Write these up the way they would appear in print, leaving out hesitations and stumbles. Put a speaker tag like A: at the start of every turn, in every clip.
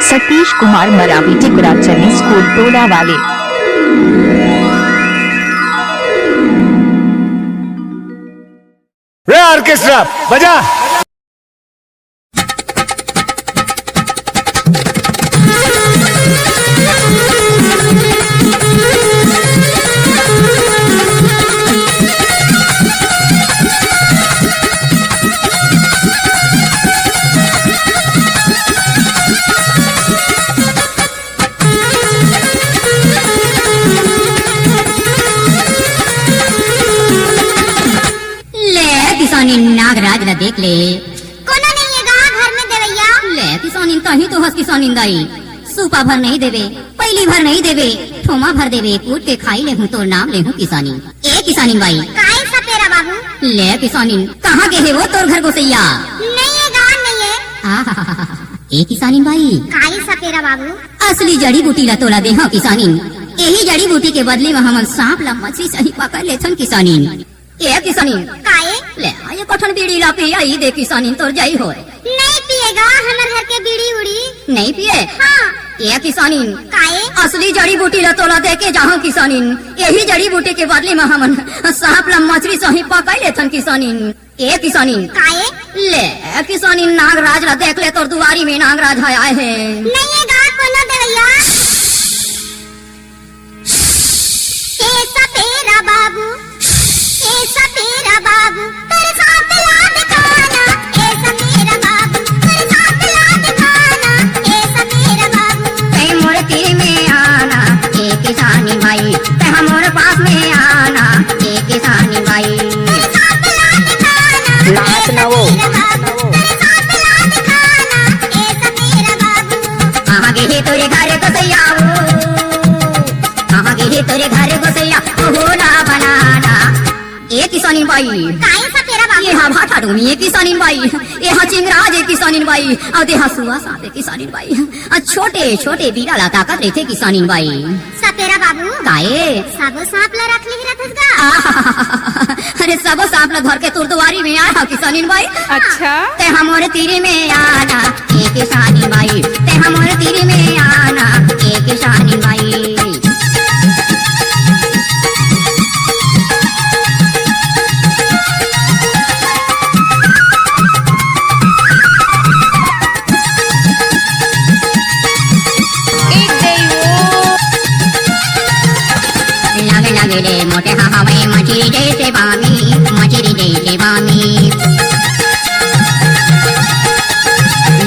A: Satish Kumar Maravi टिकुराचली school टोला वाले।
B: रे orchestra बजा।
C: नागराज न देख ले कोना नहीं है घर में देवैया ले किसानिन कहीं तो हंस किसानिन दाई सूपा भर नहीं देवे पहली भर नहीं देवे ठोमा भर देवे कूट के खाई ले हूँ तो नाम ले हूँ किसानी ए किसानिन बाई काई सा तेरा बाबू ले किसानिन कहाँ के है वो तोर घर गोसैया नहीं है गान नहीं है ए किसानिन बाई काई सा तेरा बाबू असली जड़ी बूटी ला तोला दे हाँ किसानिन यही जड़ी बूटी के बदले में हम सांप ला मछली सही पकड़ ले किसानिन ए किसानिन काए ले ये कठन बीड़ी ला पिया ही दे किसानिन तोर जाई हो नहीं पिएगा हमर घर के बीड़ी उड़ी नहीं पिए हाँ ए किसानिन काए असली जड़ी बूटी ला तोला दे के जाहू किसानिन यही जड़ी बूटी के बदले में हमन सांप ला मछली सही पकड़ लेथन किसानिन ए किसानिन काए ले किसानिन नागराज ला देख ले तोर दुआरी में नागराज आए है नहीं है गा कोनो देवैया ए सपेरा बाबू ऐसा तेरा बाबू तेरे साथ याद खाना ऐसा मेरा बाबू तेरे साथ याद खाना ऐसा मेरा बाबू ते मोर तीर में आना ए किसानी भाई ते मोर पास में आना ए किसानी भाई तेरे साथ याद खाना नाच ना वो तेरे साथ याद खाना ऐसा मेरा बाबू आगे ही तेरे घर को सैयाओ आगे ही तेरे घर को सैया हो ना बनाना ए किसानिन बाई काई सा तेरा बाबू ये हा भाटा डूमी ए किसानिन बाई ये हा चिंगराज ए किसानिन बाई और दे हा सुआ साथे किसानिन बाई छोटे छोटे बीड़ा ला ताकत रहते किसानिन बाई सा तेरा बाबू काए सबो सांप ला रख ले रहतस गा अरे सबो सांप ला घर के तोर दुआरी में आया किसानिन बाई
D: अच्छा
C: ते हमरे तीरे में आना ए किसानिन बाई ते हमरे तीरे में आना ए किसानिन बाई लगले मोटे हवा मछली जैसे बामी मछली जैसे बामी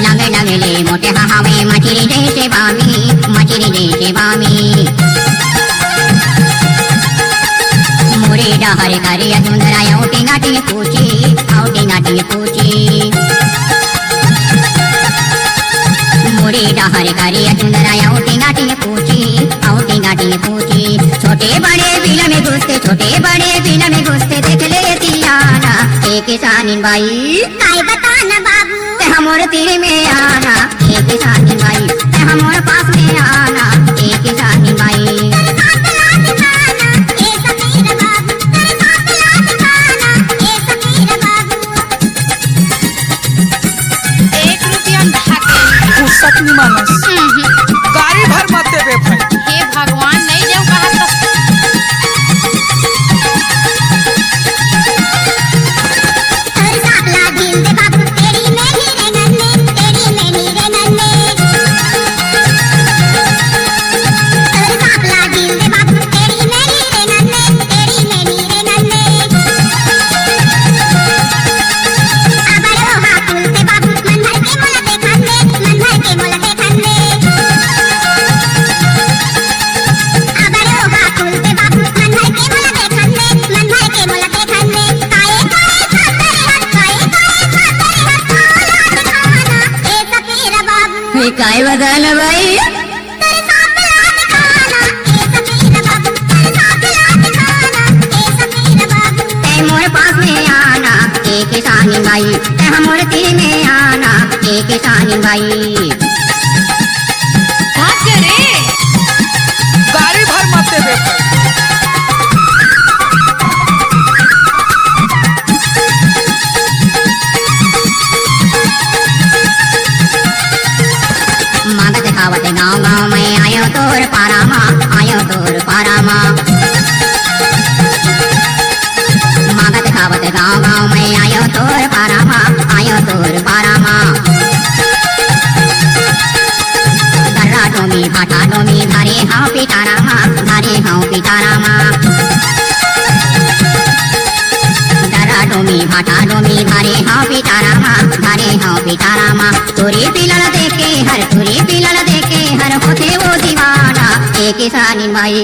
C: लगले मोटे हवा मछली जैसे बामी मछली जैसे बामी मुरे डहर करे सुंदरा औटे नाटी पूछी औटे नाटी पूछी मुरे डहर करे सुंदरा औटे नाटी पूछी औटे नाटी पूछी छोटे बड़े बिल में घुसते छोटे बड़े बिल में घुसते देख ले तियाना ए किसानिन बाई काय बताना बाबू ते हमर तीर में आना ए किसानिन बाई ते हमर पास में आना ए किसानिन बाई
D: मानस गाड़ी भर मत देवे भाई
E: हे भगवान नहीं देव कहा
C: काय बदल भाई मोर पास में आना ए किसानी बाई मोर तीर में आना ए किसानी बाई
D: गाड़ी भर मत देवे भाई
C: गाँव गाँव में आयो तोर पारामा, आयो तोर पारामा। मागत खावत गाँव गाँव में आयो तोर पारामा, आयो तोर पारामा। दर्रा डोमी भाटा डोमी धारे हाउ पिटारामा, धारे हाउ पिटारामा। दर्रा डोमी भाटा डोमी धारे हाउ पिटारामा, धारे हाउ पिटारामा। तुरी पिलल देखे हर, तुरी पिलल देखे हर होते वो दीवाना। ए किसानी बाई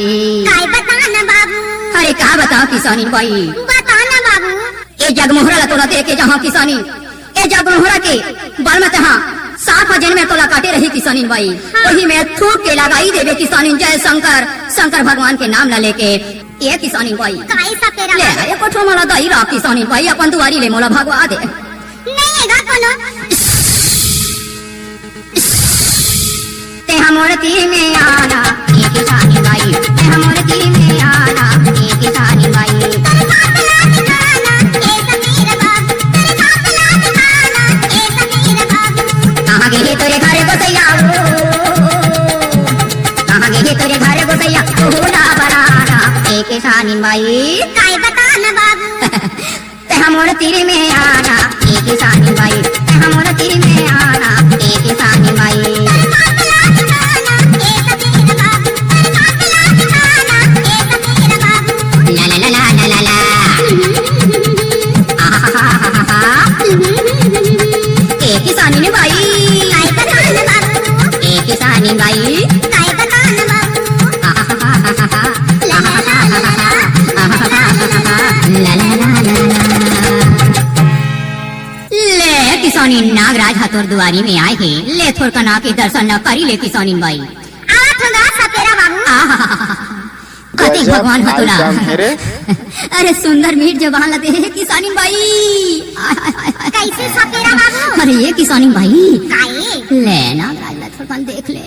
B: काय बताना बाबू,
C: अरे का बताओ किसानी बाई,
B: बताना बाबू।
C: ए जगमोहरा ला तोला देखे जहाँ किसानी, ए जगमोहरा के बल में तहाँ साफ जन में तोला काटे रही किसानी बाई। वही में थूक के लगाई देवे किसानी। जय शंकर, शंकर भगवान के नाम ला लेके ये किसानी बाई।
B: काय सपेरा
C: ले
B: बाबू,
C: ये कोठो मोला दई रा किसानी बाई, अपन दुआरी ले मोला भगवा दे।
B: नहीं हैगा कोनो।
C: ते हमर ती में आना ये किसानी बाई, ते हमर ती में आना ये किसानी बाई।
B: तेरे कातला दिखाना ए समीर बाबू, तेरे कातला दिखाना ए समीर बाबू।
C: कहाँ गए तेरे घर गोसैया, कहाँ गए तेरे घर गोसैया, ओला बराना ए किसानी बाई।
B: काय बताना बाबू,
C: ते हमर तीर में आना ए किसानी बाई, ते हमर तीर में आना ए किसानी बाई।
B: तेरे कातला दिखाना ए समीर बाबू, तेरे कातला दिखाना ए समीर बाबू।
C: ला ला ला ला ला ला आहाहाहा। ए किसानी ने बाई,
B: काय बताना बाबू,
C: ए किसानी बाई।
B: काय बताना बाबू।
C: आहाहाहा।
B: ला ला ला ला ला,
C: ला ला ला ला ला। ले किसानी नागराज हतोर दुआरी में आए हैं, ले थोड़ कना के दर्शन न करी ले किसानी बाई।
B: आठ होगा सपेरा बाबू।
C: आहाहाहा। कति भगवान हतोला। अरे सुंदर मीठ जबान लगे है किसानी बाई। आय, आय, आय, आय।
B: कैसे सपेरा बाबू?
C: अरे ये किसानी बाई
B: काय
C: ले नागराज ला थोड़ देख ले।